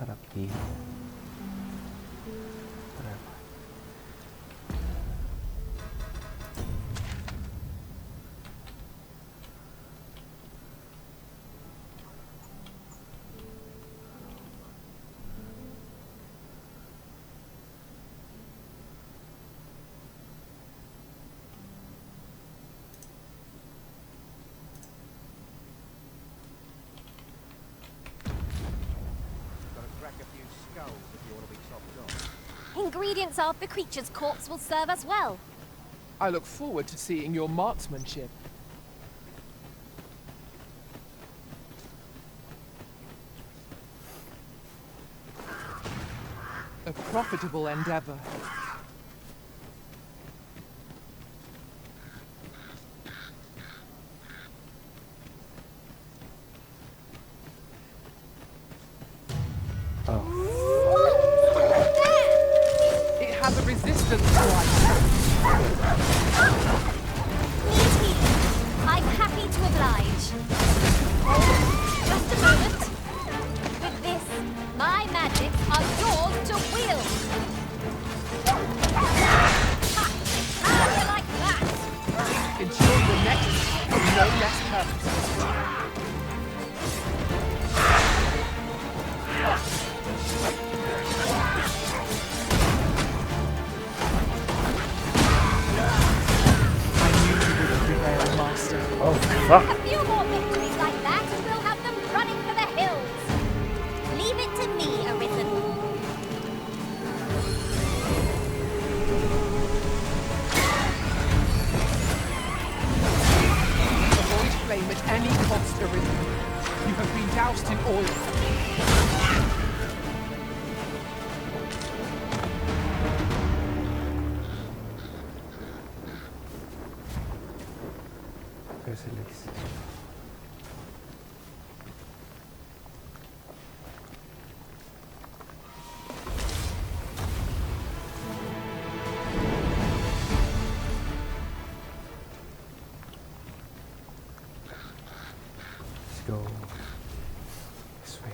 살았기. Ingredients of the creature's corpse will serve us well. I look forward to seeing your marksmanship. A profitable endeavor. It has a resistance to our I'm happy to oblige. Just a moment. With this, my magics are yours to wield. Ha! How do you like that? ensure the next is no less perfect. Oh, fuck. A few more victories like that and we'll have them running for the hills. Leave it to me, Arisen. Avoid flame at any cost, Arisen. You have been doused in oil. Gracias. Let's go this way.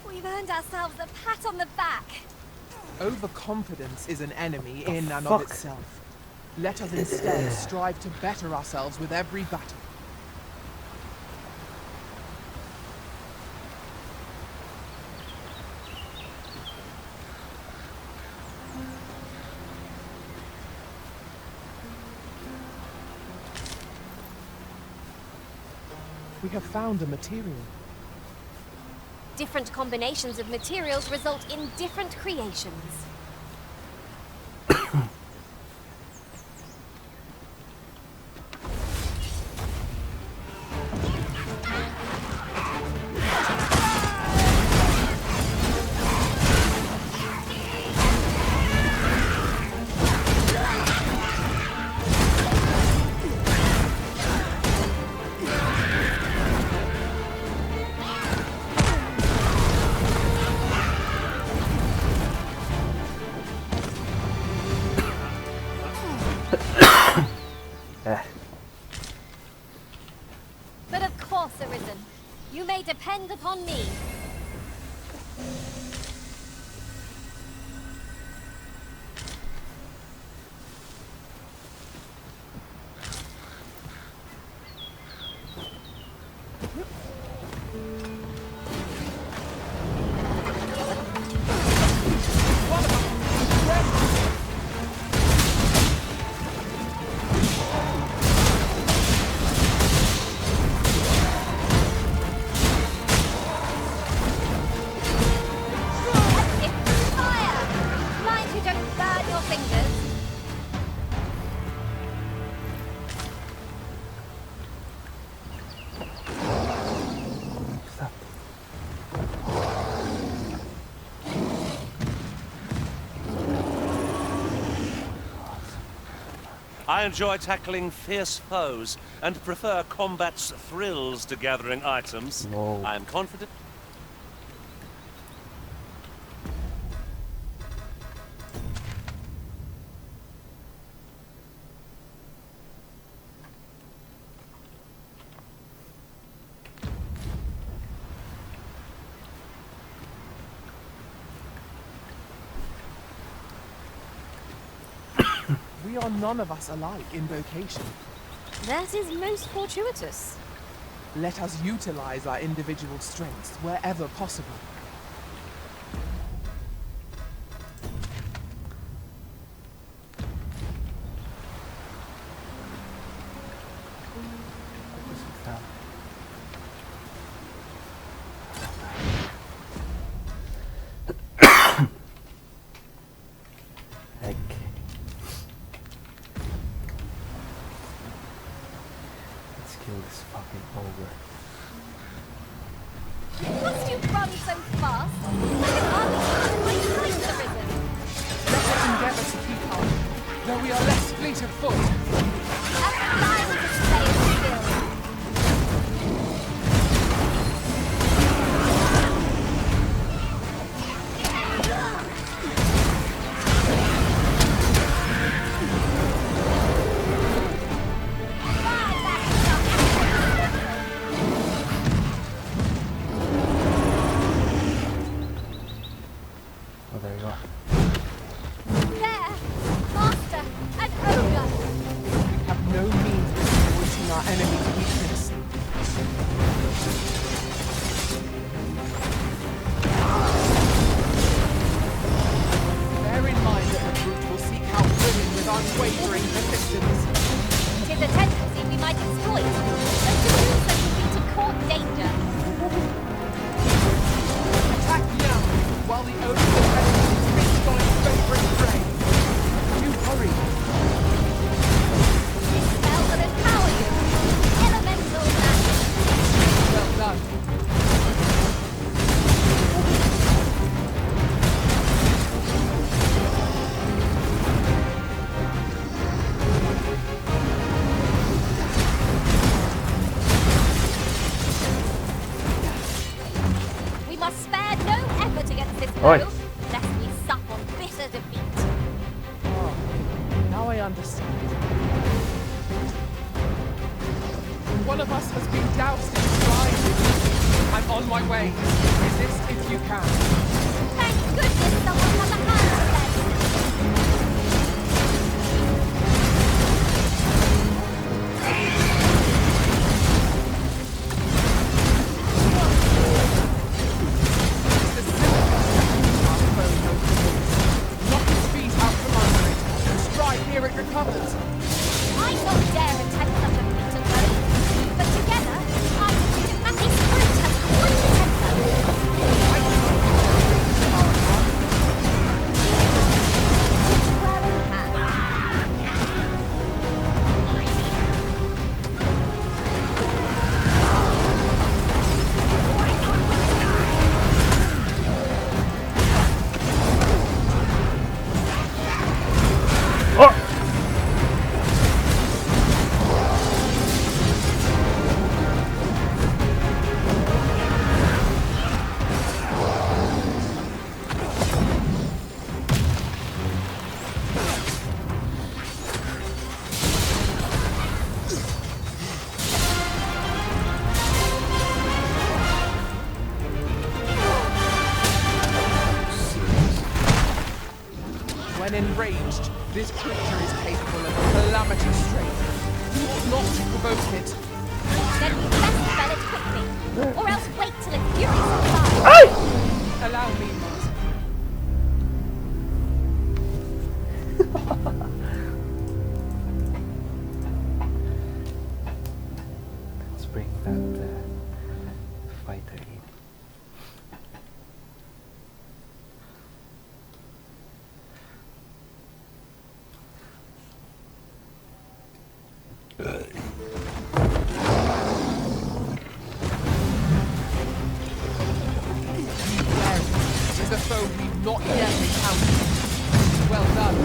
We've earned ourselves a pat on the back. Overconfidence is an enemy in and of fuck? itself. Let us instead strive to better ourselves with every battle. We have found a material. Different combinations of materials result in different creations. But of course, Arisen. You may depend upon me. I enjoy tackling fierce foes and prefer combat's thrills to gathering items. No. I am confident. We are none of us alike in vocation. That is most fortuitous. Let us utilize our individual strengths wherever possible. This is that. Heck. Let's kill this fucking ogre. Must you run so fast? Like an army of my time's arisen. Let us endeavor to keep up, though we are less fleet of foot. A fine display of skill. Oh, there you go. There! Master! An ogre! We have no means of exploiting our enemy's weakness. Bear in mind that the brute will seek out women with unwavering persistence. Tis a tendency we might exploit, but to do so would be to court danger. Attack now, while the ogre is feast on its favorite prey. Do hurry. This spell will empower you. Elemental magic. Well done. We must spare no effort against this Oi. foe, lest we sup on bitter defeat. Oh, now I understand. One of us has been doused in slime. I'm on my way. Resist if you can. Thank goodness someone has a hand to lend. The cylinder our foe knows. Knock his feet out from under it, and strike here it recovers. I don't dare attempt such a feat alone, but together, I can do at least fruit has one temper. Well in hand. Oh! When enraged, this creature is capable of calamity strength. You ought not to provoke it. Then we best spell it quickly, or else wait till its fury subsides. Allow me, Master. Let's bring that fighter in. It is a foe we've not yet encountered. Well done.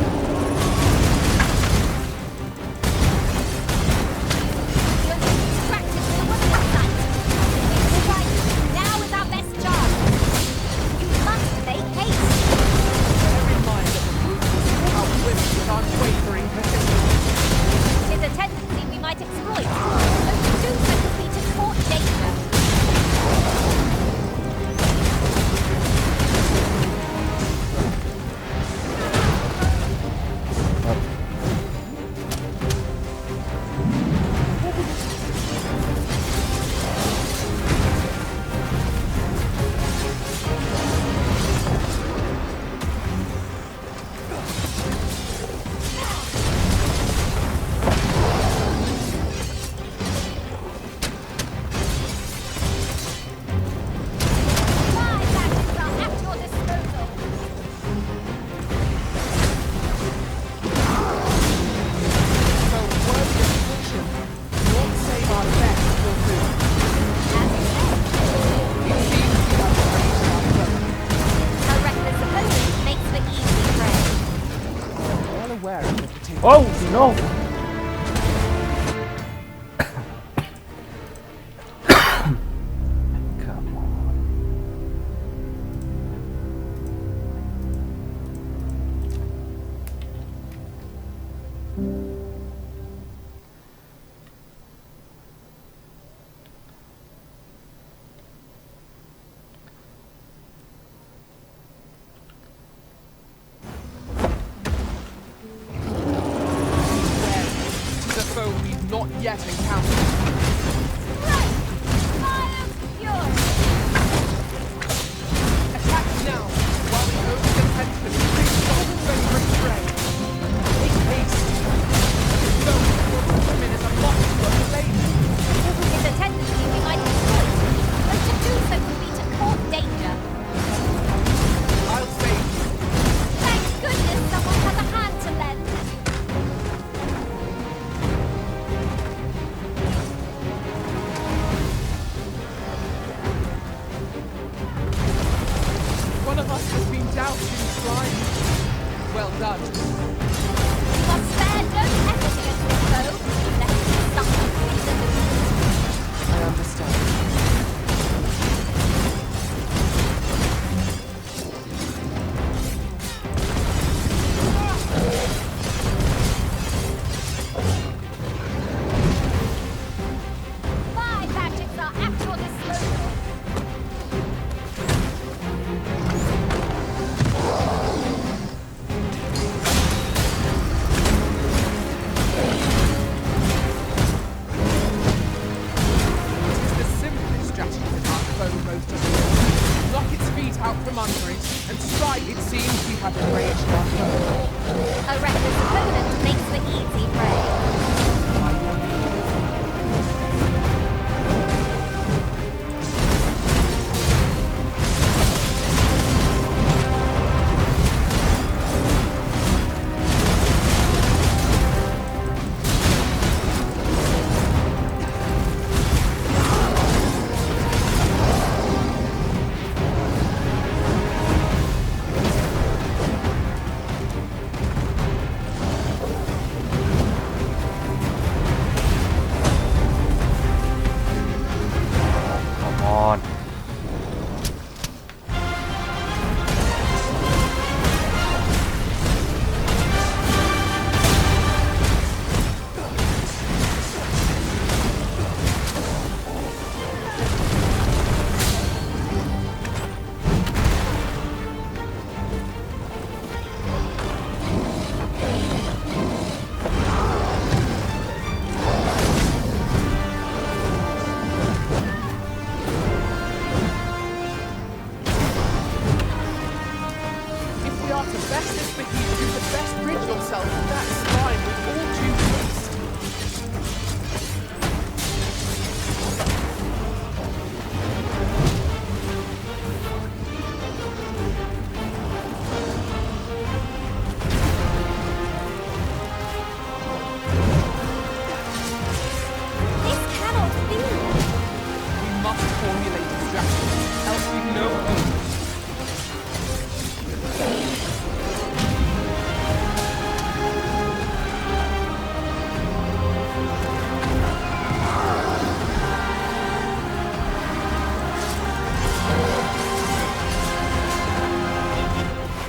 waiting. Oh no! Come on. It is a foe we've not yet encountered. Right! Fire fury! Attack now, while the only defenseman is not favorite prey. Make haste. No, your women is a monster lady. It's a tendency we might exploit, but to do so would be to court danger. I'll save you. Thank goodness someone has a hand to lend. One of us has been doused in slime. Well done. We must spare no effort against this foe, lest it suffer season. I understand. My magics are at your disposal. It is the simplest strategy that our foe most adores. Knock its feet out from under it, and strike. It seems we have enraged our foe. A reckless opponent makes for easy prey. Come on. If we are to best this for you, you had best rid yourself of that slime with all due haste. This cannot be. We must formulate a strategy, else we've no hope.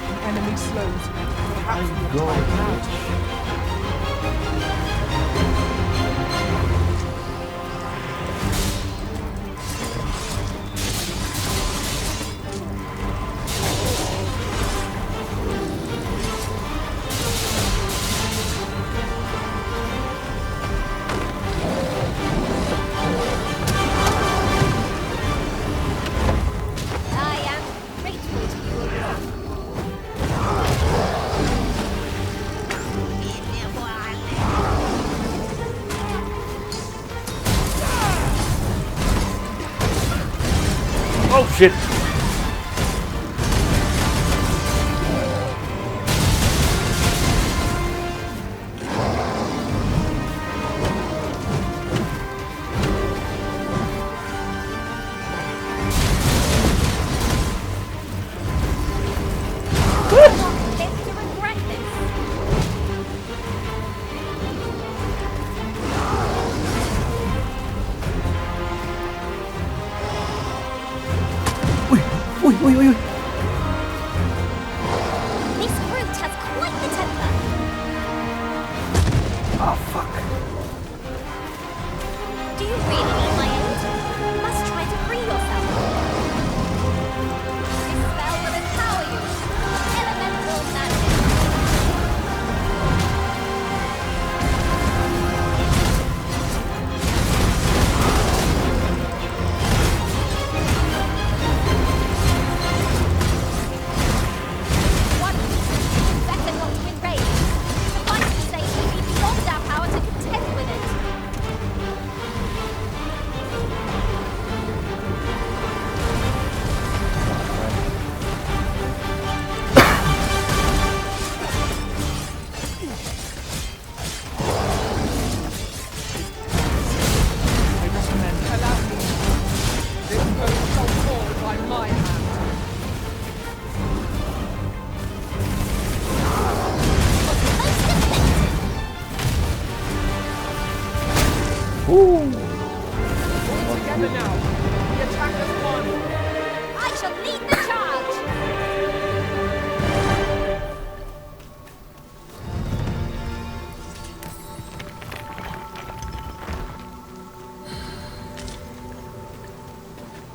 The enemy slows. Perhaps we have time out. I am grateful to you, Ogre. Oh shit! I will not live to regret this.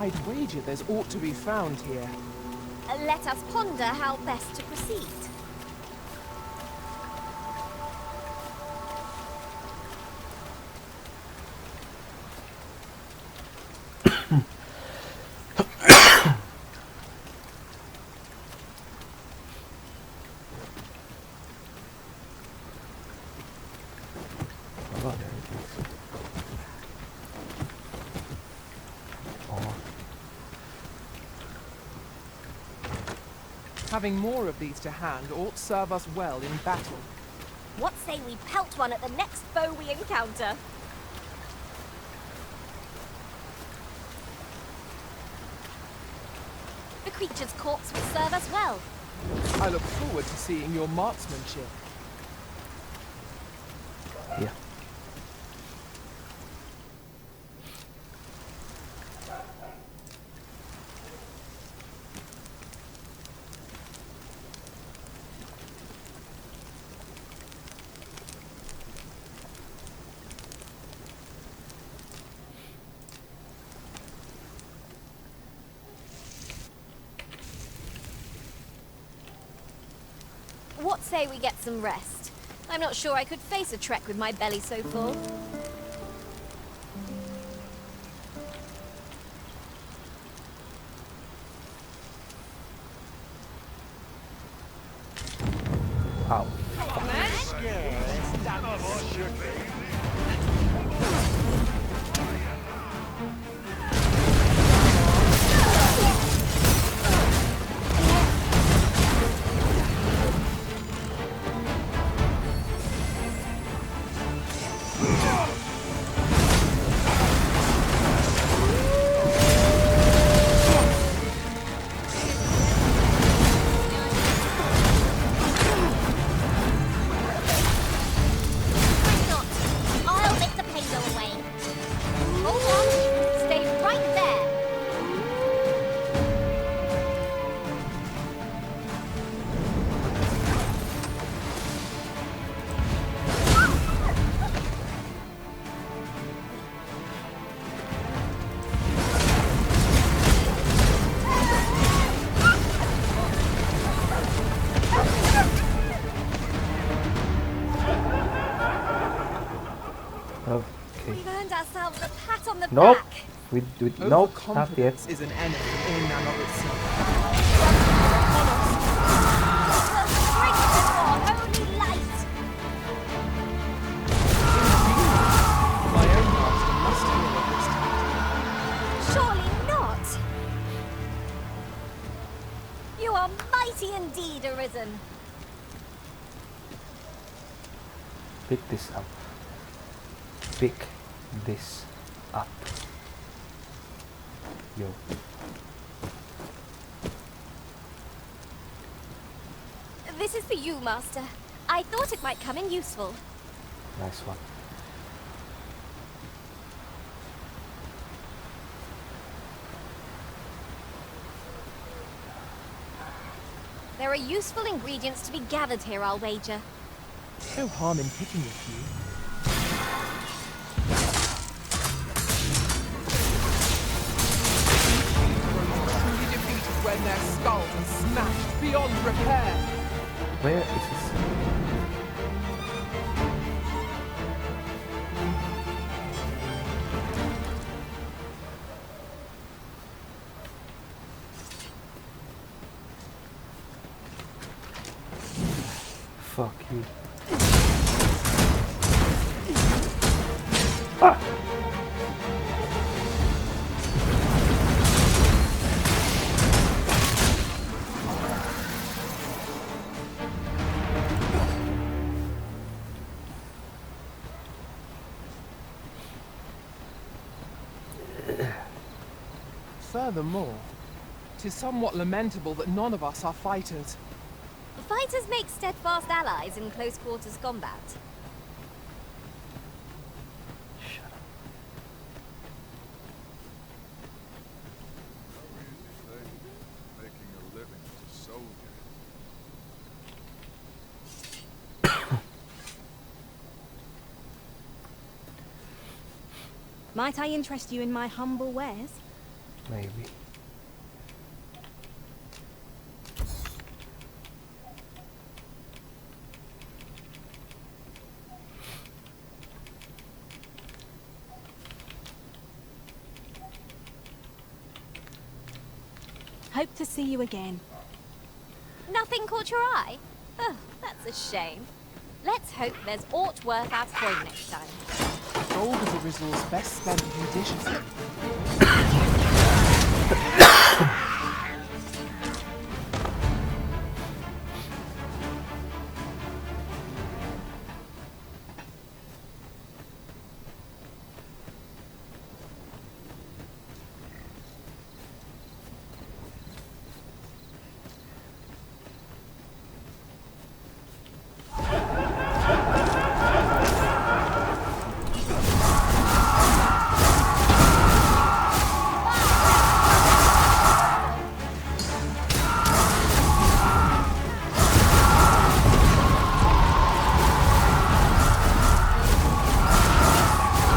I'd wager there's aught to be found here. Let us ponder how best to proceed. Oh, there it is. Oh, Having more of these to hand ought serve us well in battle. What say we pelt one at the next foe we encounter? The creature's corpse will serve us well. I look forward to seeing your marksmanship. yeah. What say we get some rest? I'm not sure I could face a trek with my belly so full. Ow. Why not? I'll lick the payload away. Hold on. Stay right there. Okay. We've earned ourselves a pat on the Nope. back. Nope, not yet. Overconfidence is an enemy in and of itself. The strength of your holy light. My own master must hear of this. Surely not. You are mighty indeed, Arisen. Pick this up. Pick this up. Yo. This is for you, Master. I thought it might come in useful. Nice one. There are useful ingredients to be gathered here, I'll wager. No harm in picking a few. Truly defeated when their skulls are smashed beyond repair. Where is this? Fuck you. Ah! Furthermore, 'tis somewhat lamentable that none of us are fighters. Fighters make steadfast allies in close quarters combat. Shut up. Making a living as a soldier. Might I interest you in my humble wares? Maybe. Hope to see you again. Nothing caught your eye? Oh, that's a shame. Let's hope there's aught worth our coin next time. Gold is a resource best spent judiciously.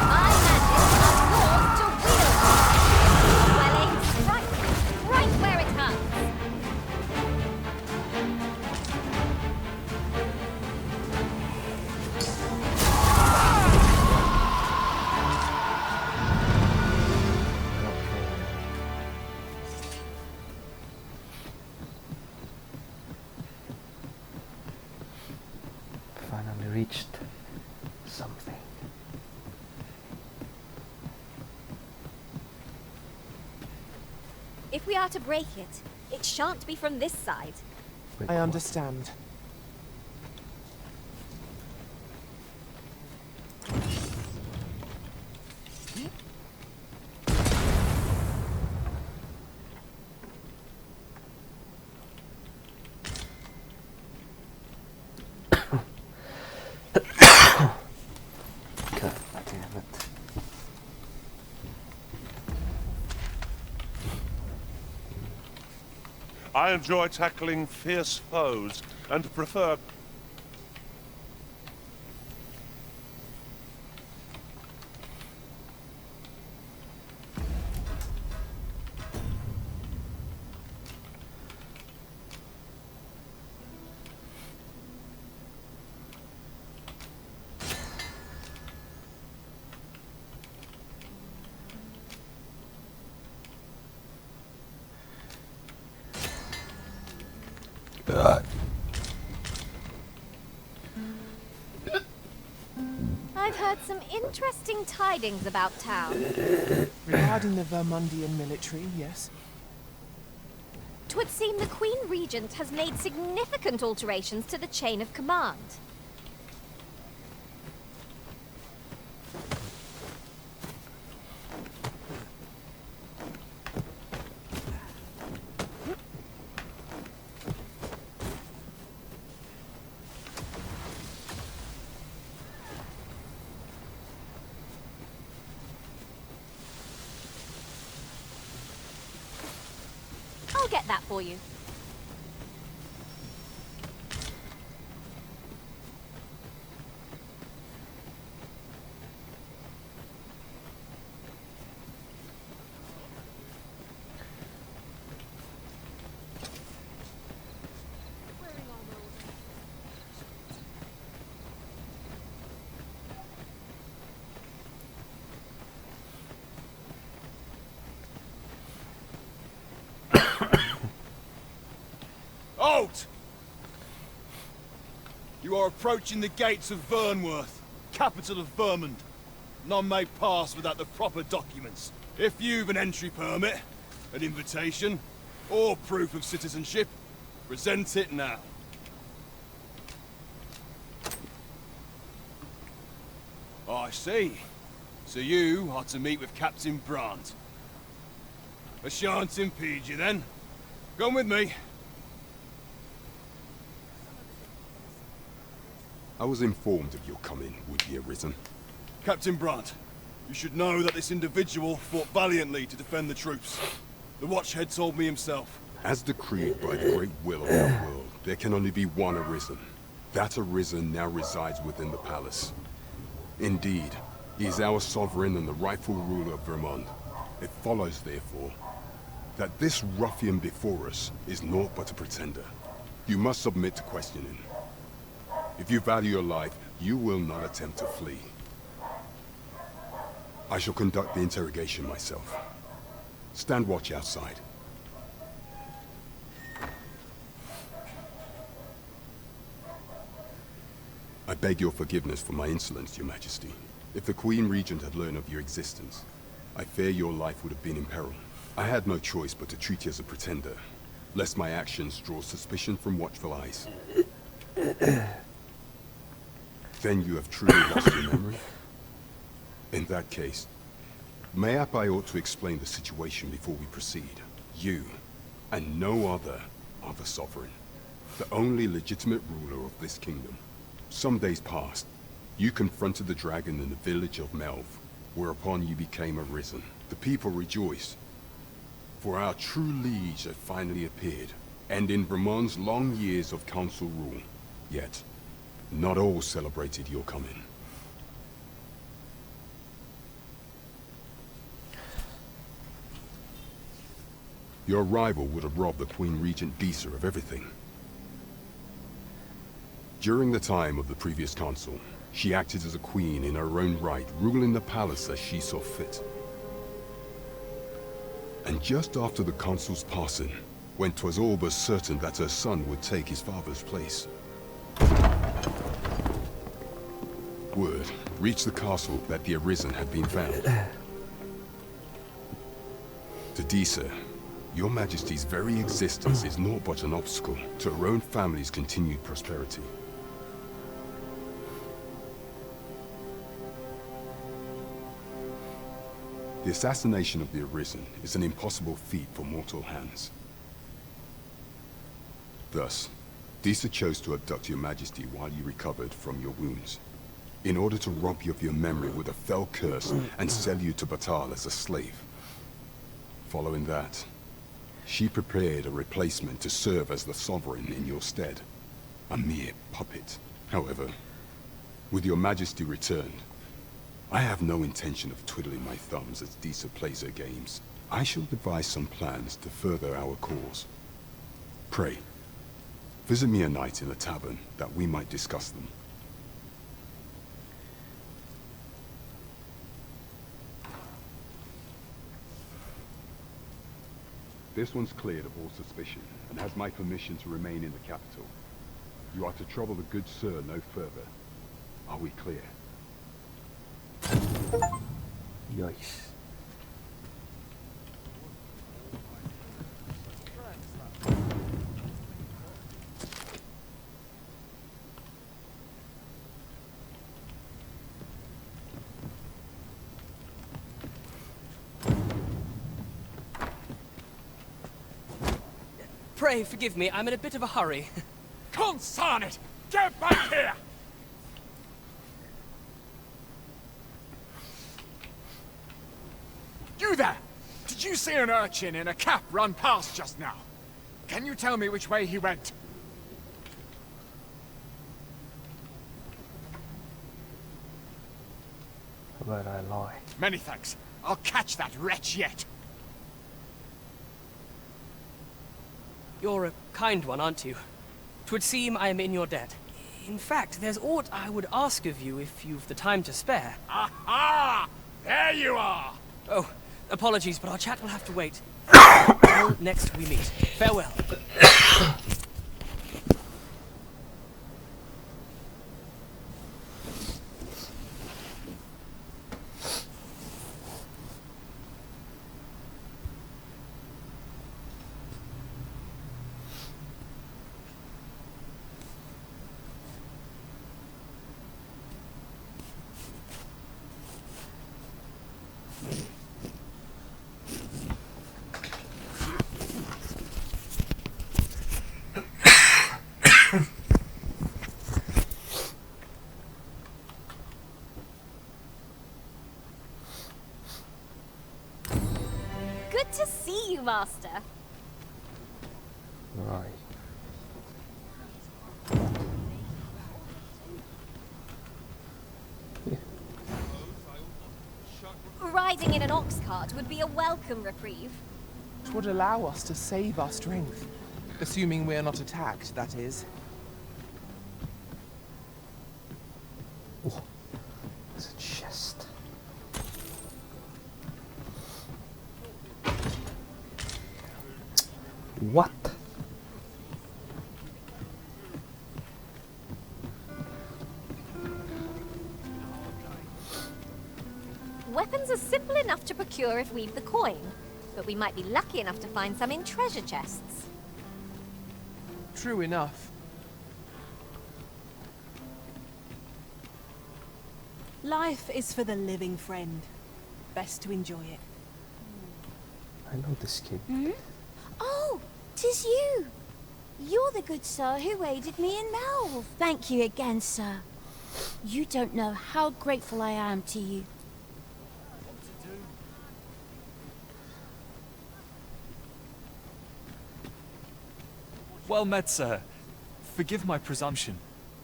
My hand is not yours to wield. Well aimed strike, right where it hurts. Finally reached something. If we are to break it, it shan't be from this side. Wait, I what? understand. God damn it. I enjoy tackling fierce foes and prefer... I've heard some interesting tidings about town. Regarding the Vermundian military, yes. 'Twould seem the Queen Regent has made significant alterations to the chain of command. I'll get that for you. Halt! You are approaching the gates of Vernworth, capital of Vermund. None may pass without the proper documents. If you've an entry permit, an invitation, or proof of citizenship, present it now. I see. So you are to meet with Captain Brandt. I shan't impede you then. Come with me. I was informed of your coming, would-be arisen. Captain Brandt, you should know that this individual fought valiantly to defend the troops. The Watchhead told me himself. As decreed by the great will of our world, there can only be one arisen. That arisen now resides within the palace. Indeed, he is our sovereign and the rightful ruler of Vermund. It follows, therefore, that this ruffian before us is naught but a pretender. You must submit to questioning. If you value your life, you will not attempt to flee. I shall conduct the interrogation myself. Stand watch outside. I beg your forgiveness for my insolence, Your Majesty. If the Queen Regent had learned of your existence, I fear your life would have been in peril. I had no choice but to treat you as a pretender, lest my actions draw suspicion from watchful eyes. Then you have truly lost your memory? In that case, mayhap I ought to explain the situation before we proceed. You, and no other, are the sovereign, the only legitimate ruler of this kingdom. Some days past, you confronted the dragon in the village of Melv, whereupon you became arisen. The people rejoiced, for our true liege had finally appeared, ending Vermon's long years of council rule. Yet, not all celebrated your coming. Your arrival would have robbed the Queen Regent Disa of everything. During the time of the previous council, she acted as a queen in her own right, ruling the palace as she saw fit. And just after the council's passing, when 'twas all but certain that her son would take his father's place, word reached the castle that the Arisen had been found. To Disa, your Majesty's very existence is naught but an obstacle to her own family's continued prosperity. The assassination of the Arisen is an impossible feat for mortal hands. Thus, Disa chose to abduct your Majesty while you recovered from your wounds, in order to rob you of your memory with a fell curse and sell you to Batal as a slave. Following that, she prepared a replacement to serve as the sovereign in your stead, a mere puppet. However, with your Majesty returned, I have no intention of twiddling my thumbs as Disa plays her games. I shall devise some plans to further our cause. Pray, visit me a night in the tavern that we might discuss them. This one's cleared of all suspicion and has my permission to remain in the capital. You are to trouble the good sir no further. Are we clear? Yikes. Pray forgive me, I'm in a bit of a hurry. Consign it! Get back here! You there! Did you see an urchin in a cap run past just now? Can you tell me which way he went? Where I lie. Many thanks. I'll catch that wretch yet. You're a kind one, aren't you? 'Twould seem I am in your debt. In fact, there's aught I would ask of you if you've the time to spare. Aha! There you are! Oh, apologies, but our chat will have to wait. Until next we meet. Farewell. Good to see you, Master. Right. Riding in an ox cart would be a welcome reprieve. It would allow us to save our strength. Assuming we're not attacked, that is. Oh, there's a chest. What? Weapons are simple enough to procure if we've the coin, but we might be lucky enough to find some in treasure chests. True enough. Life is for the living, friend. Best to enjoy it. I know this kid. Oh, 'tis you. You're the good sir who aided me in Melve. Thank you again, sir. You don't know how grateful I am to you. Well met, sir. Forgive my presumption,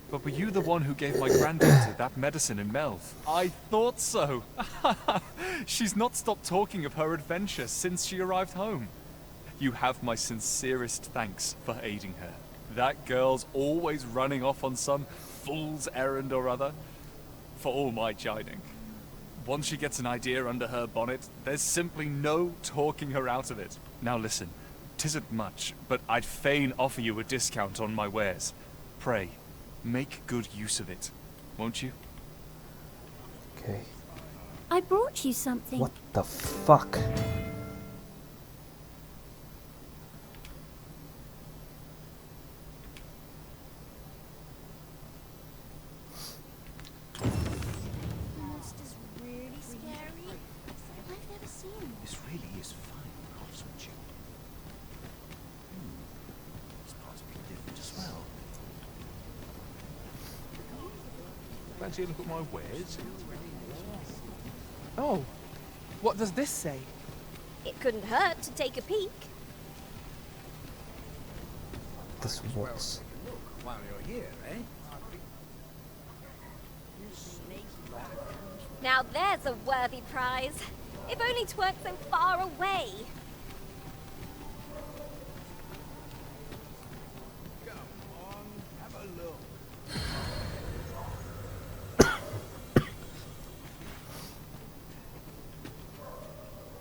but were you the one who gave my granddaughter that medicine in Melve? I thought so. She's not stopped talking of her adventure since she arrived home. You have my sincerest thanks for aiding her. That girl's always running off on some fool's errand or other, for all my chiding. Once she gets an idea under her bonnet, there's simply no talking her out of it. Now listen. 'Tisn't much, but I'd fain offer you a discount on my wares. Pray, make good use of it, won't you? Okay. I brought you something. What the fuck? Monster's really scary. I've never seen one. This really is fine craftsmanship. This part's a bit different as well. Fancy a look at my wares? Oh, what does this say? It couldn't hurt to take a peek. This was. While you're here, eh? Now there's a worthy prize. If only 'tweren't so far away. Have a look.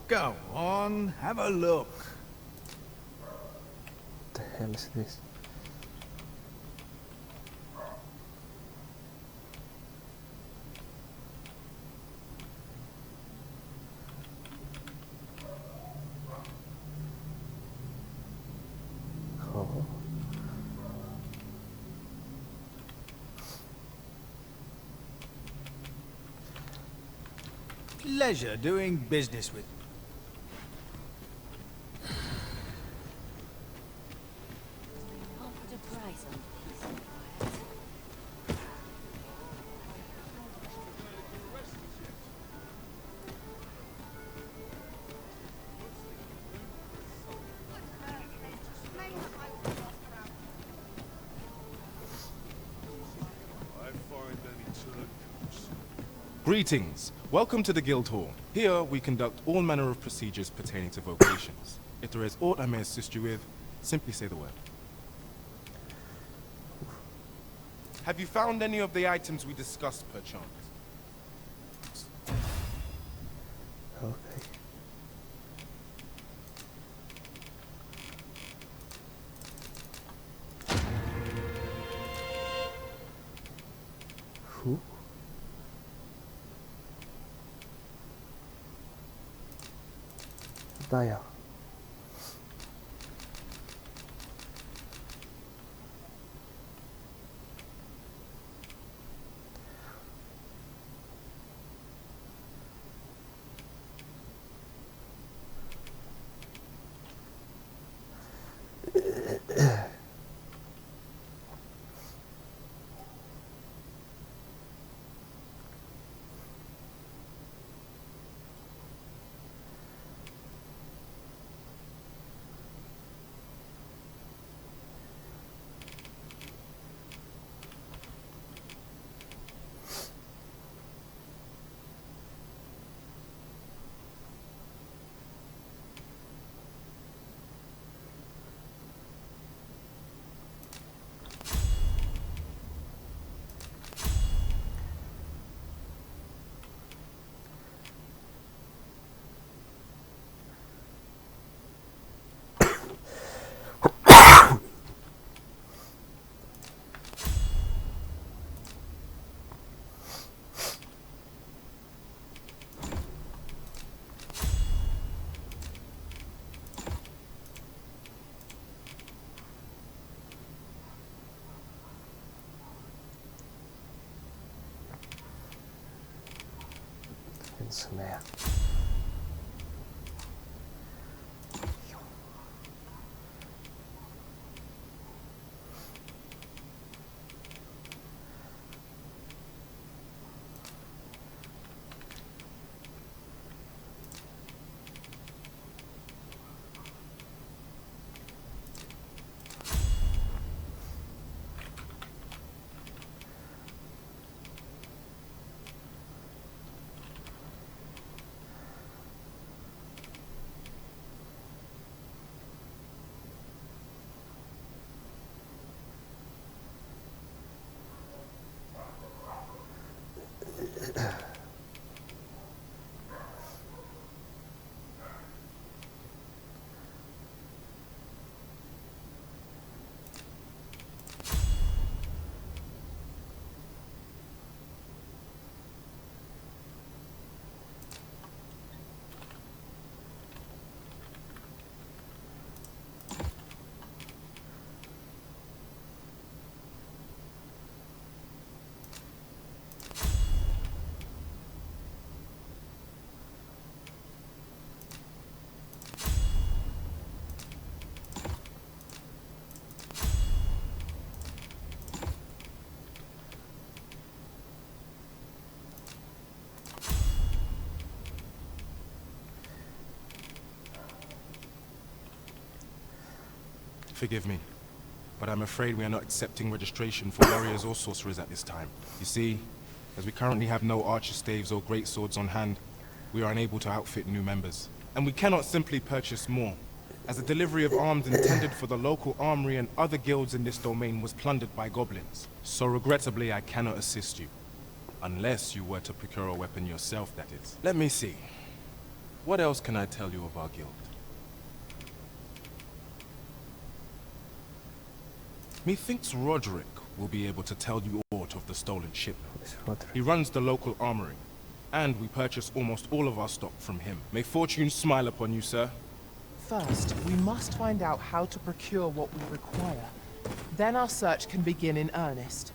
Go on, have a look. What the hell is this? Oh. Pleasure doing business with. I'll put a price on Greetings. Welcome to the Guild Hall. Here we conduct all manner of procedures pertaining to vocations. If there is aught I may assist you with, simply say the word. Have you found any of the items we discussed, perchance? Okay. Who? Daya. som är. Forgive me, but I'm afraid we are not accepting registration for warriors or sorcerers at this time. You see, as we currently have no archer staves or great swords on hand, we are unable to outfit new members. And we cannot simply purchase more, as the delivery of arms intended for the local armory and other guilds in this domain was plundered by goblins. So regrettably, I cannot assist you. Unless you were to procure a weapon yourself, that is. Let me see. What else can I tell you of our guild? Methinks Roderick will be able to tell you aught of the stolen ship. He runs the local armory, and we purchase almost all of our stock from him. May fortune smile upon you, sir. First, we must find out how to procure what we require. Then our search can begin in earnest.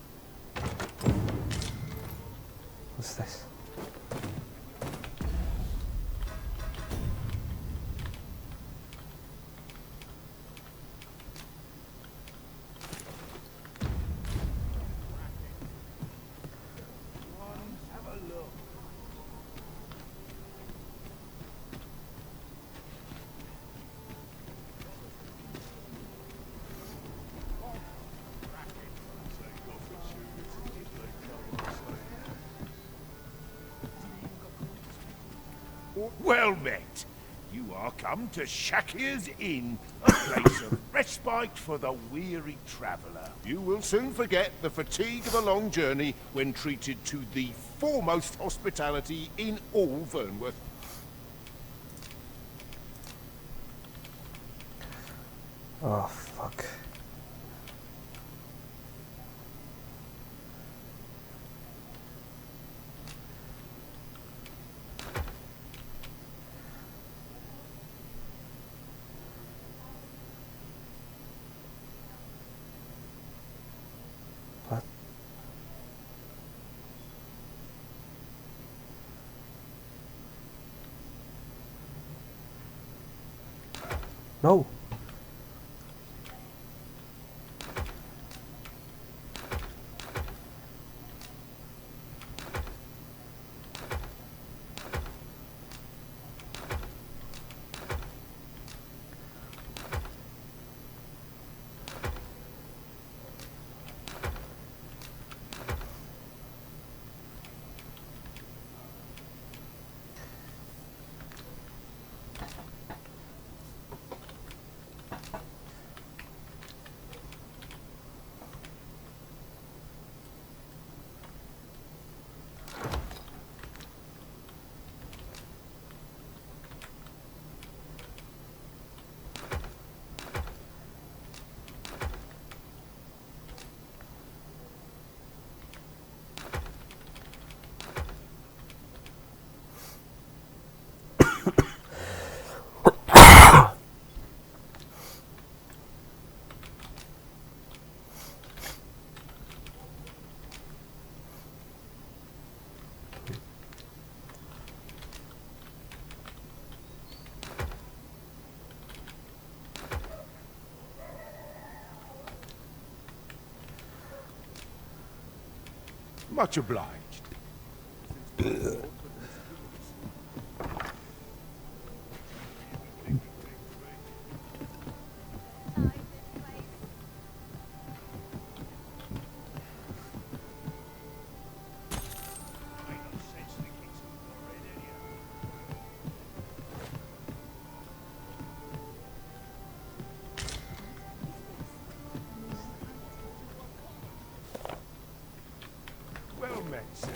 What's this? Well met. You are come to Shakir's Inn, a place of respite for the weary traveller. You will soon forget the fatigue of a long journey when treated to the foremost hospitality in all Vernworth. Oh, fuck. What? No. Much obliged. Well met, sir.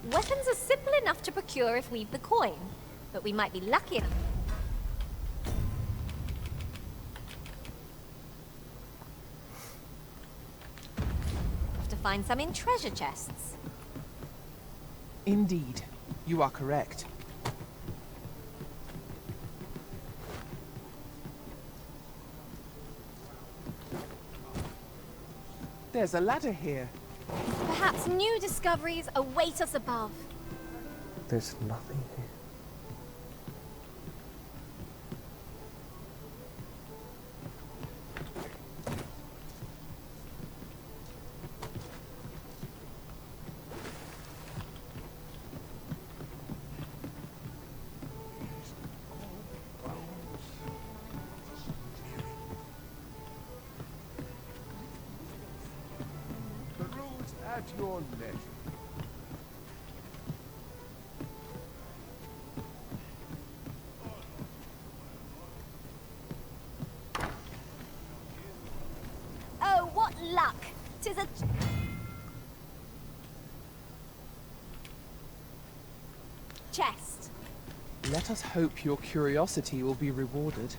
Weapons are simple enough to procure if we've the coin, but we might be lucky enough to find some in treasure chests. Indeed, you are correct. There's a ladder here. Perhaps new discoveries await us above. There's nothing here. The rules at your leisure. Oh, what luck! 'Tis a... chest. Let us hope your curiosity will be rewarded.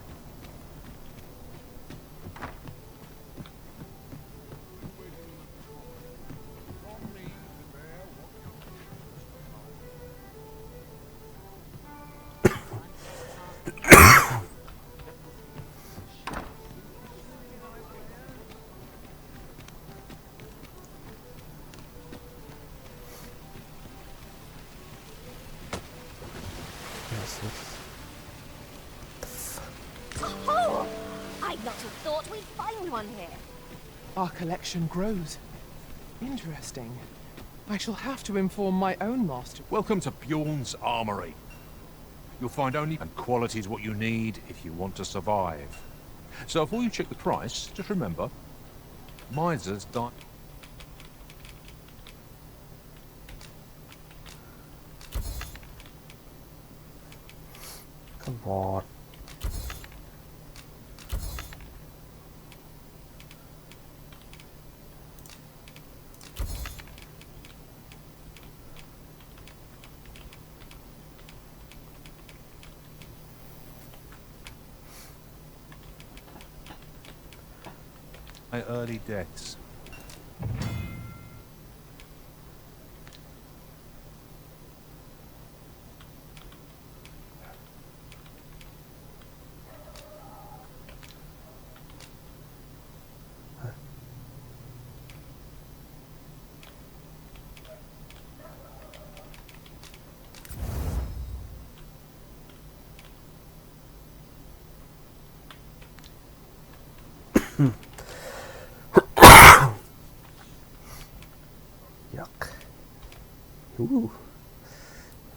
Yes, yes. Oh! I'd not have thought we'd find one here. Our collection grows. Interesting. I shall have to inform my own master. Welcome to Bjorn's Armory. You'll find only and quality is what you need if you want to survive. So before you check the price, just remember, misers die. Come on. My early deaths. Yuck. Ooh.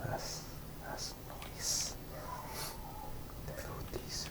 That's nice. Devotees.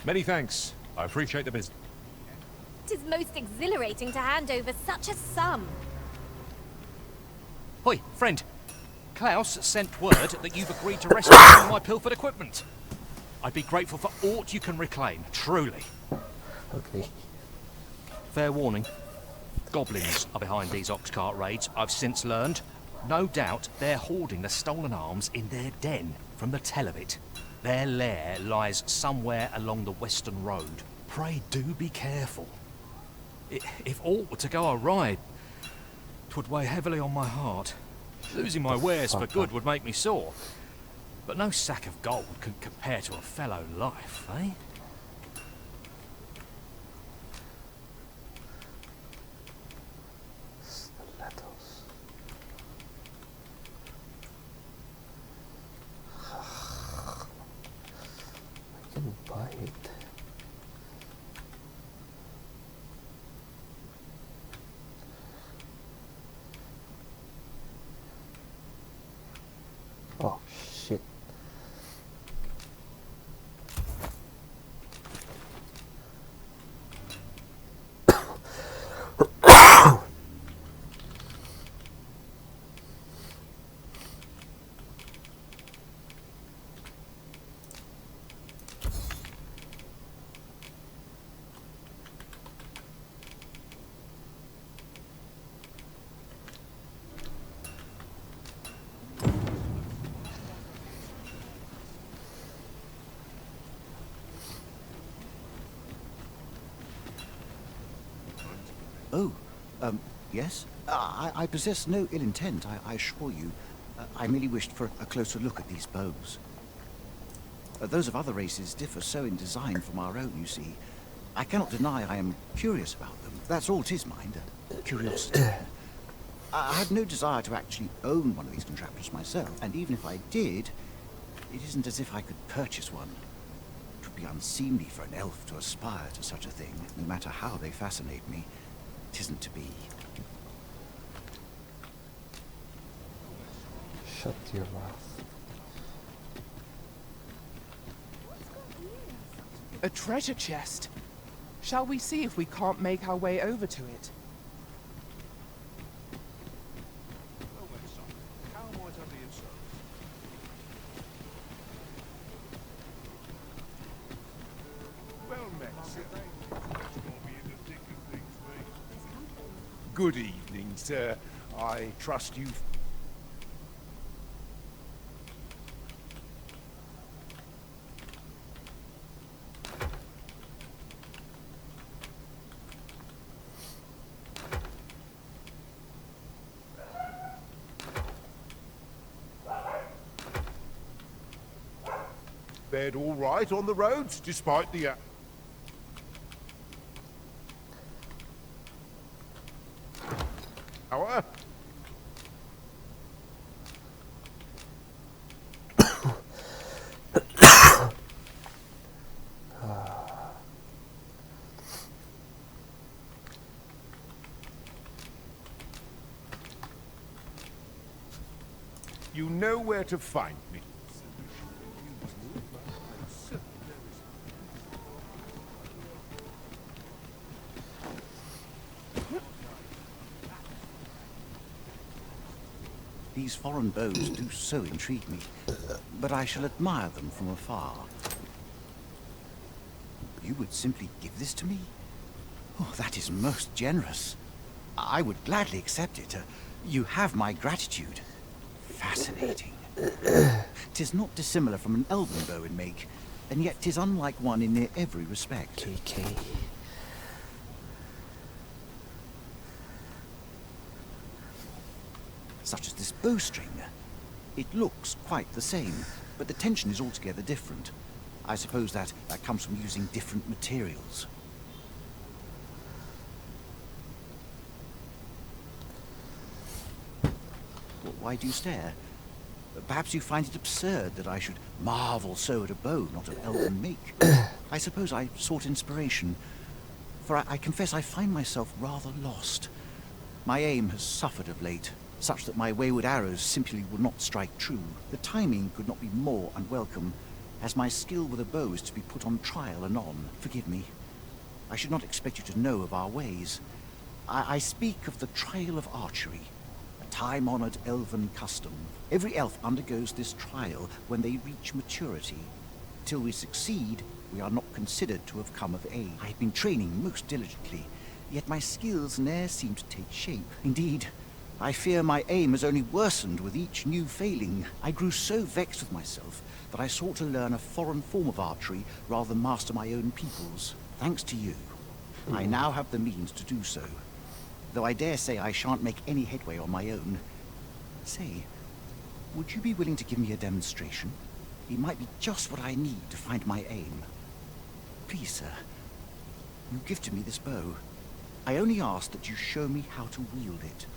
Many thanks. I appreciate the business. 'Tis most exhilarating to hand over such a sum. Hoi, friend. Klaus sent word that you've agreed to rescue some of my pilfered equipment. I'd be grateful for aught you can reclaim, truly. Okay. Fair warning. Goblins are behind these ox cart raids, I've since learned. No doubt they're hoarding the stolen arms in their den from the tell of it. Their lair lies somewhere along the western road. Pray do be careful. If aught were to go awry, 'twould weigh heavily on my heart. Losing my wares for good would make me sore. But no sack of gold can compare to a fellow life, eh? Stilettos. I can buy it. Oh shit. Oh, yes? I possess no ill intent, I assure you. I merely wished for a closer look at these bows. Those of other races differ so in design from our own, you see. I cannot deny I am curious about them. That's all 'tis, mind, curiosity. I have no desire to actually own one of these contraptions myself, and even if I did, it isn't as if I could purchase one. It would be unseemly for an elf to aspire to such a thing, no matter how they fascinate me. It isn't to be. Shut your mouth. A treasure chest. Shall we see if we can't make our way over to it? Good evening, sir. I trust you've... fared all right on the roads, despite the... hour? You know where to find me. These foreign bows do so intrigue me, but I shall admire them from afar. You would simply give this to me? Oh, that is most generous. I would gladly accept it. You have my gratitude. Fascinating. 'Tis not dissimilar from an elven bow in make, and yet 'tis unlike one in near every respect. KK. Such as this bowstring. It looks quite the same, but the tension is altogether different. I suppose that comes from using different materials. Well, why do you stare? Perhaps you find it absurd that I should marvel so at a bow not of elven make. I suppose I sought inspiration, for I confess I find myself rather lost. My aim has suffered of late, such that my wayward arrows simply would not strike true. The timing could not be more unwelcome, as my skill with a bow is to be put on trial anon. Forgive me. I should not expect you to know of our ways. I speak of the trial of archery, a time-honored elven custom. Every elf undergoes this trial when they reach maturity. Till we succeed, we are not considered to have come of age. I have been training most diligently, yet my skills ne'er seem to take shape. Indeed, I fear my aim has only worsened with each new failing. I grew so vexed with myself that I sought to learn a foreign form of archery rather than master my own people's. Thanks to you, I now have the means to do so. Though I dare say I shan't make any headway on my own. Say, would you be willing to give me a demonstration? It might be just what I need to find my aim. Please, sir, you gifted me this bow. I only ask that you show me how to wield it.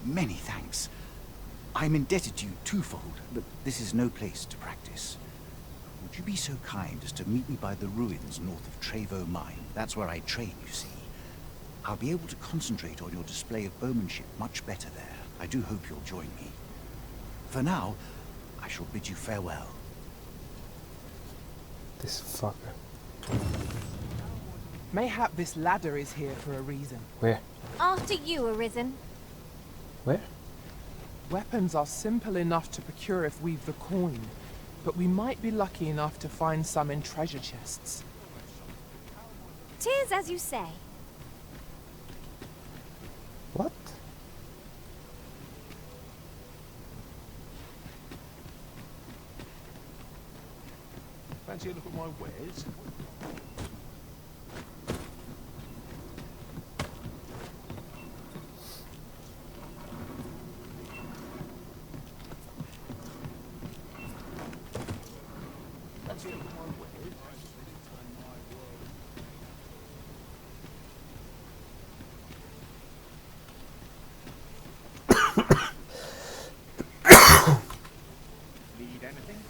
Many thanks. I'm indebted to you twofold, but this is no place to practice. Would you be so kind as to meet me by the ruins north of Trevo Mine? That's where I train, you see. I'll be able to concentrate on your display of bowmanship much better there. I do hope you'll join me. For now, I shall bid you farewell. This fucker. Mayhap this ladder is here for a reason. Where? After you, Arisen. Where? Weapons are simple enough to procure if we've the coin, but we might be lucky enough to find some in treasure chests. 'Tis as you say. What? Fancy a look at my wares? Fancy a look at my wares? Need anything?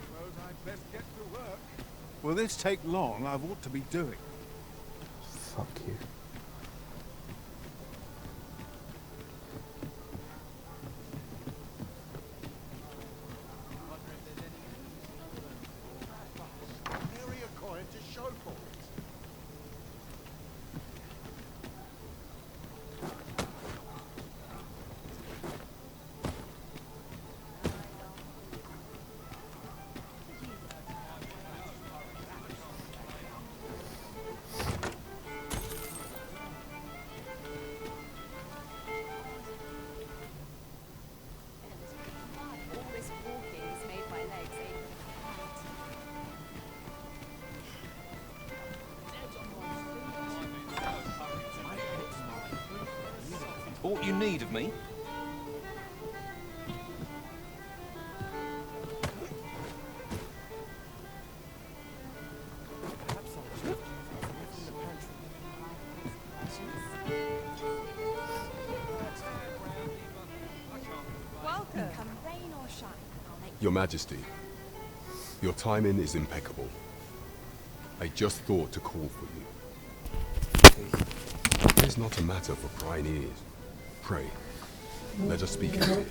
Suppose I'd best get to work. Will this take long? I've ought to be doing. Fuck you. Carry a coin to show for it. All this walking is made my legs ache. Aught you need of me? Welcome. Come rain or shine, I'll make Your Majesty, your timing is impeccable. I just thought to call for you. It is not a matter for prying ears. Pray, let us speak out here.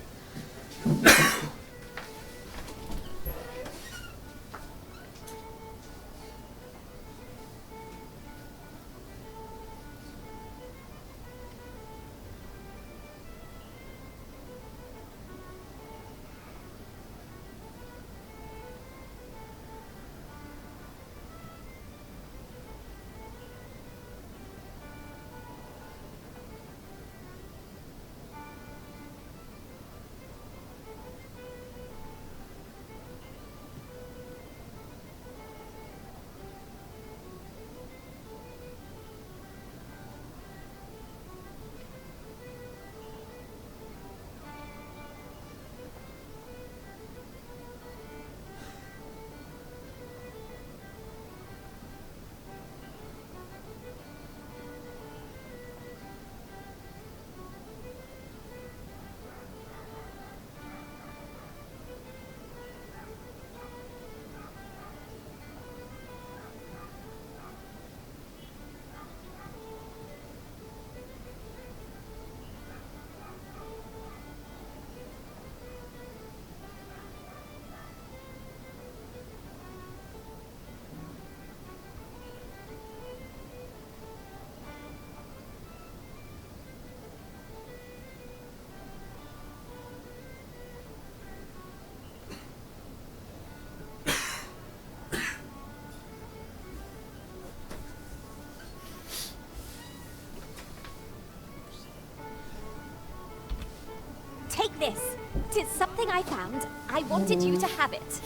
Take this. 'Tis something I found. I wanted you to have it.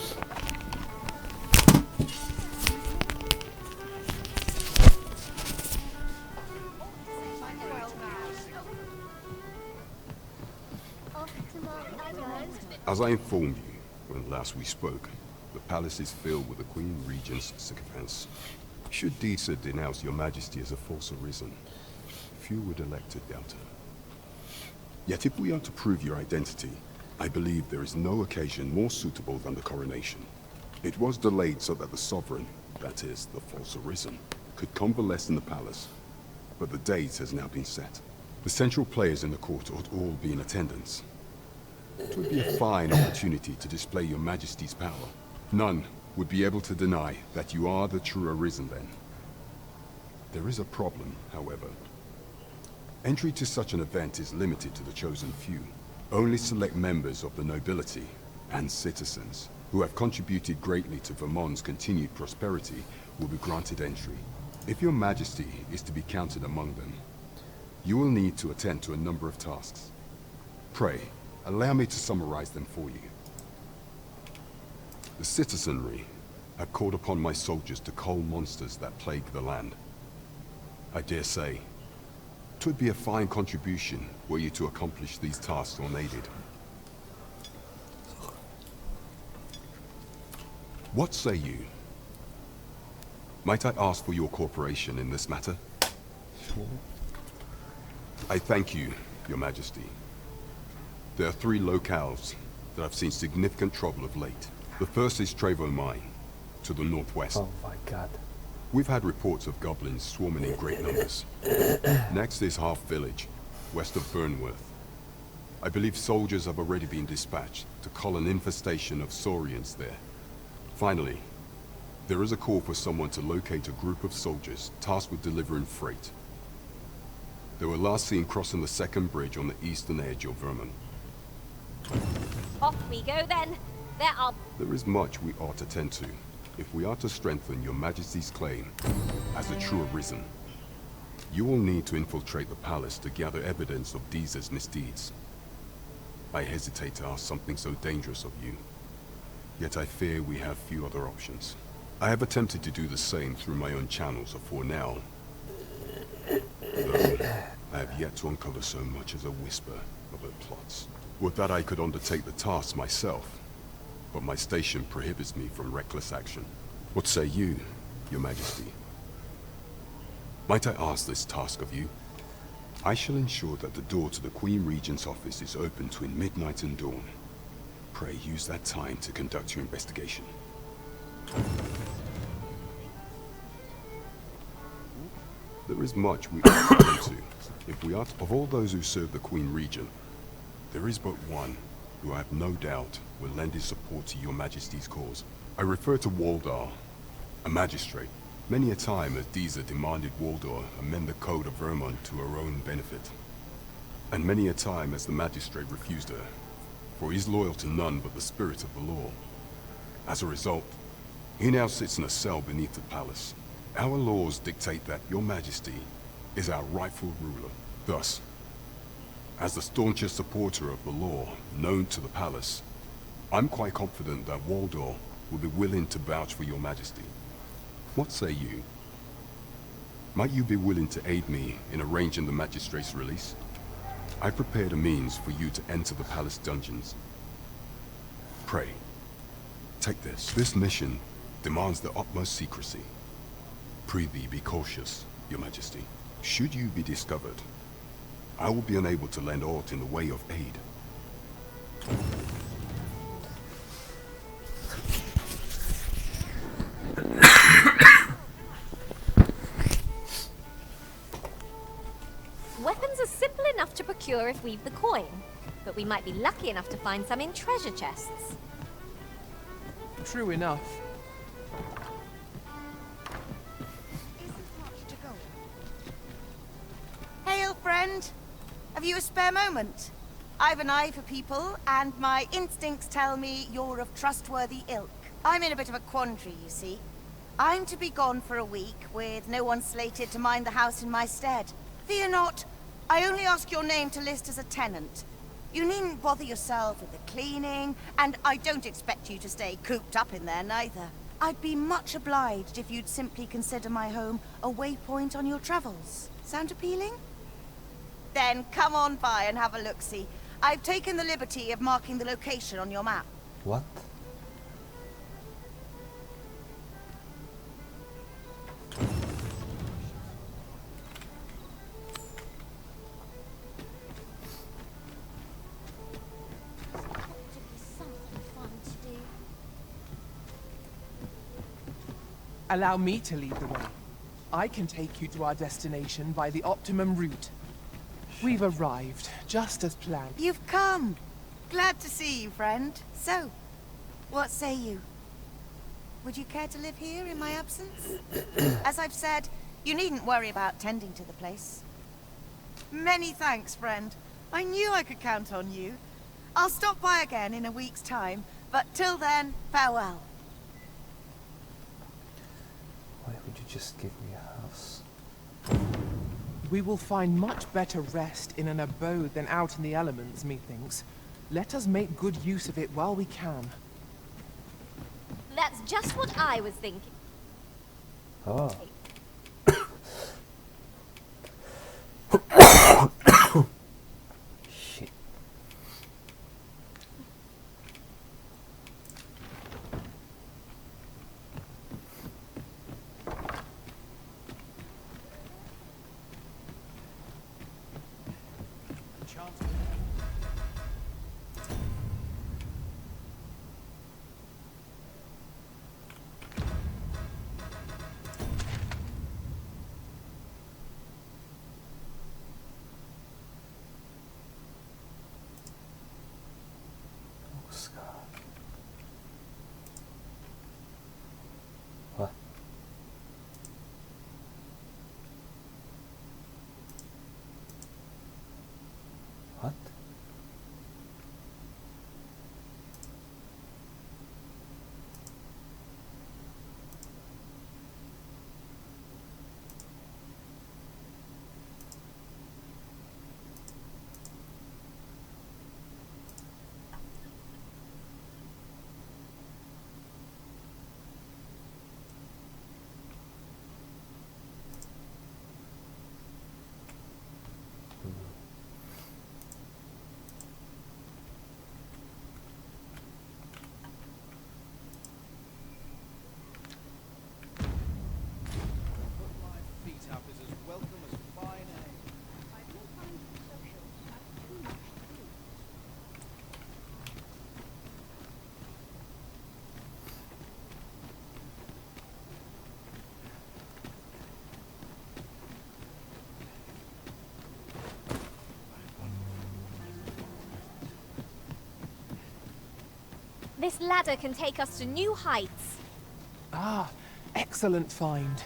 As I informed you when last we spoke, the palace is filled with the Queen Regent's sycophants. Should Disa denounce your majesty as a false arisen, few would elect to doubt her. Yet if we are to prove your identity, I believe there is no occasion more suitable than the coronation. It was delayed so that the sovereign, that is, the false arisen, could convalesce in the palace, but the date has now been set. The central players in the court ought all be in attendance. It would be a fine opportunity to display your majesty's power. None would be able to deny that you are the true arisen then. There is a problem, however. Entry to such an event is limited to the chosen few. Only select members of the nobility and citizens who have contributed greatly to Vermont's continued prosperity will be granted entry. If your majesty is to be counted among them, you will need to attend to a number of tasks. Pray, allow me to summarize them for you. The citizenry have called upon my soldiers to cull monsters that plague the land. I dare say, 'twould be a fine contribution were you to accomplish these tasks unaided. What say you? Might I ask for your cooperation in this matter? Sure. I thank you, your majesty. There are 3 locales that have seen significant trouble of late. The first is Trevo Mine, to the northwest. Oh my god. We've had reports of goblins swarming in great numbers. Next is Half Village, west of Burnworth. I believe soldiers have already been dispatched to cull an infestation of saurians there. Finally, there is a call for someone to locate a group of soldiers tasked with delivering freight. They were last seen crossing the second bridge on the eastern edge of Vermont. Off we go then. There is much we ought to tend to if we are to strengthen your majesty's claim as the true arisen. You will need to infiltrate the palace to gather evidence of Disa's misdeeds. I hesitate to ask something so dangerous of you, yet I fear we have few other options. I have attempted to do the same through my own channels for now, though I have yet to uncover so much as a whisper of her plots. Would that I could undertake the task myself, but my station prohibits me from reckless action. What say you, your majesty? Might I ask this task of you? I shall ensure that the door to the Queen Regent's office is open between midnight and dawn. Pray use that time to conduct your investigation. There is much we ought to go to. If we are of all those who serve the Queen Regent, there is but one who I have no doubt will lend his support to your majesty's cause. I refer to Waldar, a magistrate. Many a time has Disa demanded Waldar amend the code of Vermont to her own benefit. And many a time has the magistrate refused her, for he is loyal to none but the spirit of the law. As a result, he now sits in a cell beneath the palace. Our laws dictate that your majesty is our rightful ruler. Thus, as the staunchest supporter of the law known to the palace, I'm quite confident that Waldor will be willing to vouch for your majesty. What say you? Might you be willing to aid me in arranging the magistrate's release? I prepared a means for you to enter the palace dungeons. Pray, take this. This mission demands the utmost secrecy. Prithee be cautious, your majesty. Should you be discovered, I will be unable to lend aught in the way of aid. Weapons are simple enough to procure if we've the coin, but we might be lucky enough to find some in treasure chests. True enough. Hail, friend. Have you a spare moment? I've an eye for people, and my instincts tell me you're of trustworthy ilk. I'm in a bit of a quandary, you see. I'm to be gone for a week, with no one slated to mind the house in my stead. Fear not. I only ask your name to list as a tenant. You needn't bother yourself with the cleaning, and I don't expect you to stay cooped up in there neither. I'd be much obliged if you'd simply consider my home a waypoint on your travels. Sound appealing? Then come on by and have a look-see. I've taken the liberty of marking the location on your map. What? Allow me to lead the way. I can take you to our destination by the optimum route. We've arrived, just as planned. You've come. Glad to see you, friend. So, what say you? Would you care to live here in my absence? As I've said, you needn't worry about tending to the place. Many thanks, friend. I knew I could count on you. I'll stop by again in a week's time, but till then, farewell. Why would you just give me a house? We will find much better rest in an abode than out in the elements, methinks. Let us make good use of it while we can. That's just what I was thinking. Oh. Shit. What? What? This ladder can take us to new heights. Ah, excellent find.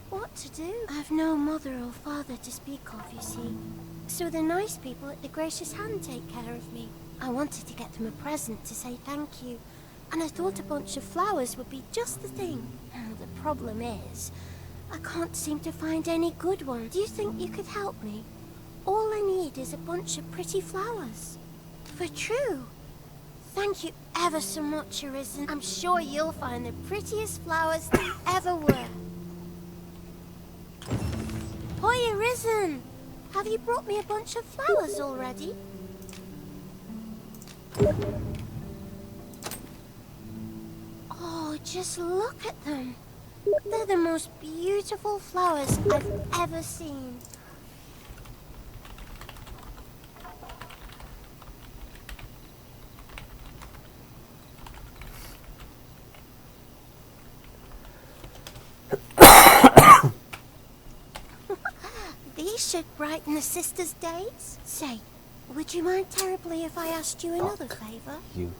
What to do? I've no mother or father to speak of, you see. So the nice people at the Gracious Hand take care of me. I wanted to get them a present to say thank you, and I thought a bunch of flowers would be just the thing. The problem is, I can't seem to find any good ones. Do you think you could help me? All I need is a bunch of pretty flowers. For true. Thank you ever so much, Arisen. I'm sure you'll find the prettiest flowers that ever were. Hoi, Arisen! Have you brought me a bunch of flowers already? Oh, just look at them. They're the most beautiful flowers I've ever seen. These should brighten the sisters' days. Say, would you mind terribly if I asked you another favor? You.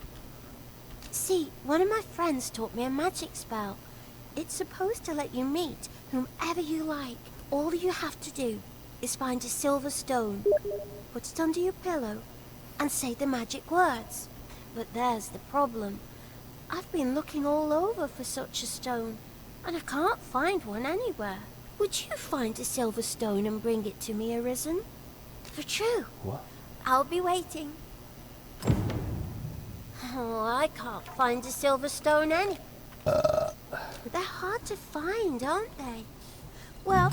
See, one of my friends taught me a magic spell. It's supposed to let you meet whomever you like. All you have to do is find a silver stone, put it under your pillow, and say the magic words. But there's the problem. I've been looking all over for such a stone, and I can't find one anywhere. Would you find a silver stone and bring it to me, Arisen? For true. What? I'll be waiting. Oh, I can't find a silver stone any. They're hard to find, aren't they? Well...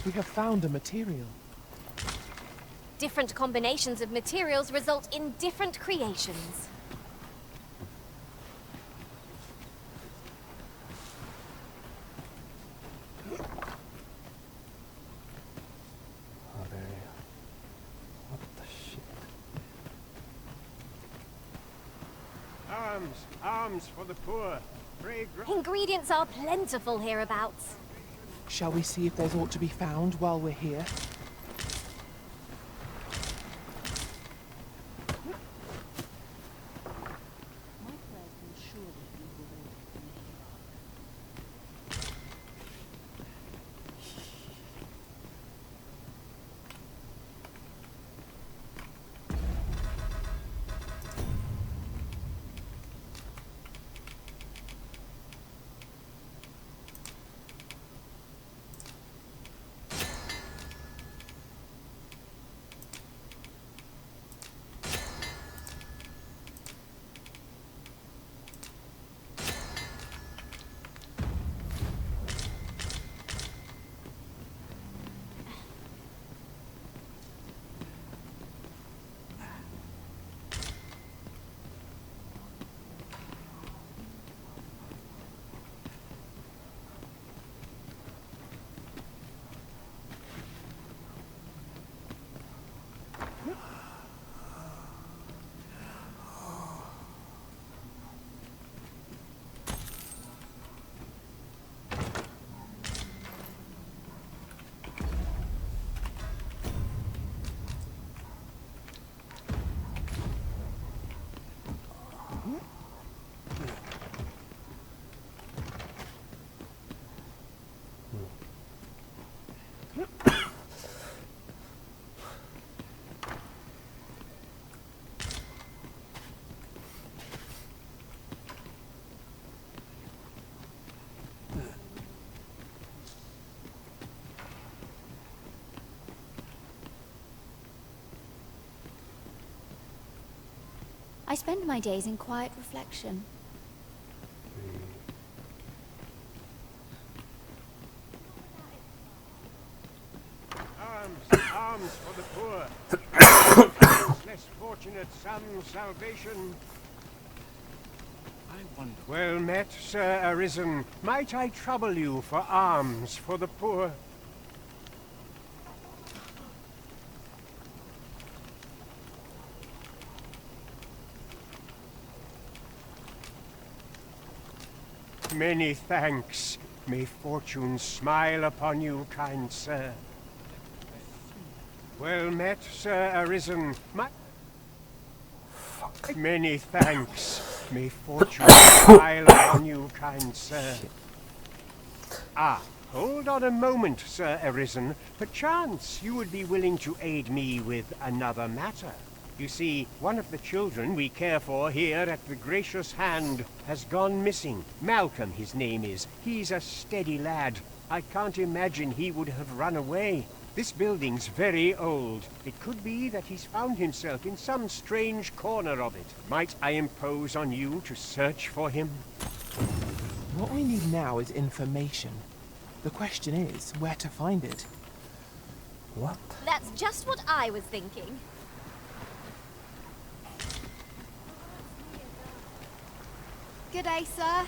We have found a material. Different combinations of materials result in different creations. Oh, there you go. What the shit? Arms for the poor. Ingredients are plentiful hereabouts. Shall we see if there's aught to be found while we're here? I spend my days in quiet reflection. Arms for the poor. Less fortunate, some salvation. I wonder. Well met, Sir Arisen. Might I trouble you for alms for the poor? Many thanks. May fortune smile upon you, kind sir. Well met, Sir Arisen. Many thanks. May fortune smile upon you, kind sir. Ah, hold on a moment, Sir Arisen. Perchance you would be willing to aid me with another matter. You see, one of the children we care for here at the Gracious Hand has gone missing. Malcolm, his name is. He's a steady lad. I can't imagine he would have run away. This building's very old. It could be that he's found himself in some strange corner of it. Might I impose on you to search for him? What we need now is information. The question is, where to find it? What? That's just what I was thinking. Good day, sir.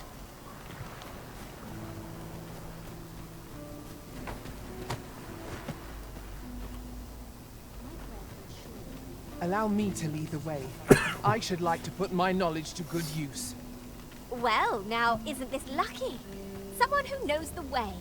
Allow me to lead the way. I should like to put my knowledge to good use. Well, now, isn't this lucky? Someone who knows the way.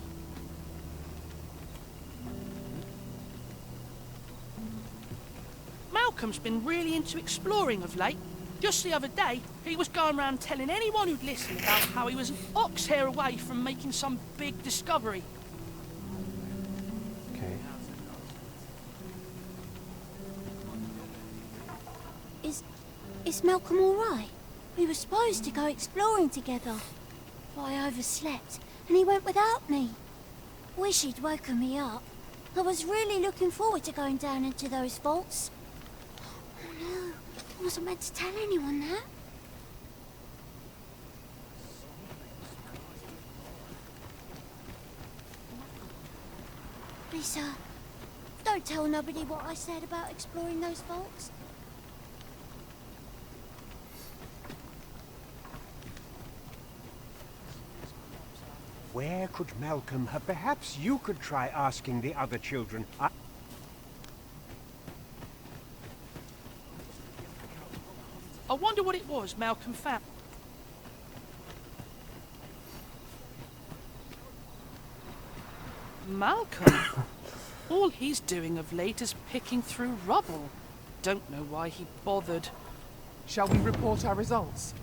Malcolm's been really into exploring of late. Just the other day, he was going around telling anyone who'd listen about how he was an ox hair away from making some big discovery. Okay. Is Malcolm all right? We were supposed to go exploring together, but I overslept and he went without me. Wish he'd woken me up. I was really looking forward to going down into those vaults. Oh no, I wasn't meant to tell anyone that. Lisa, don't tell nobody what I said about exploring those vaults. Where could Malcolm have? Perhaps you could try asking the other children. I wonder what it was Malcolm found. Malcolm? All he's doing of late is picking through rubble. Don't know why he bothered. Shall we report our results?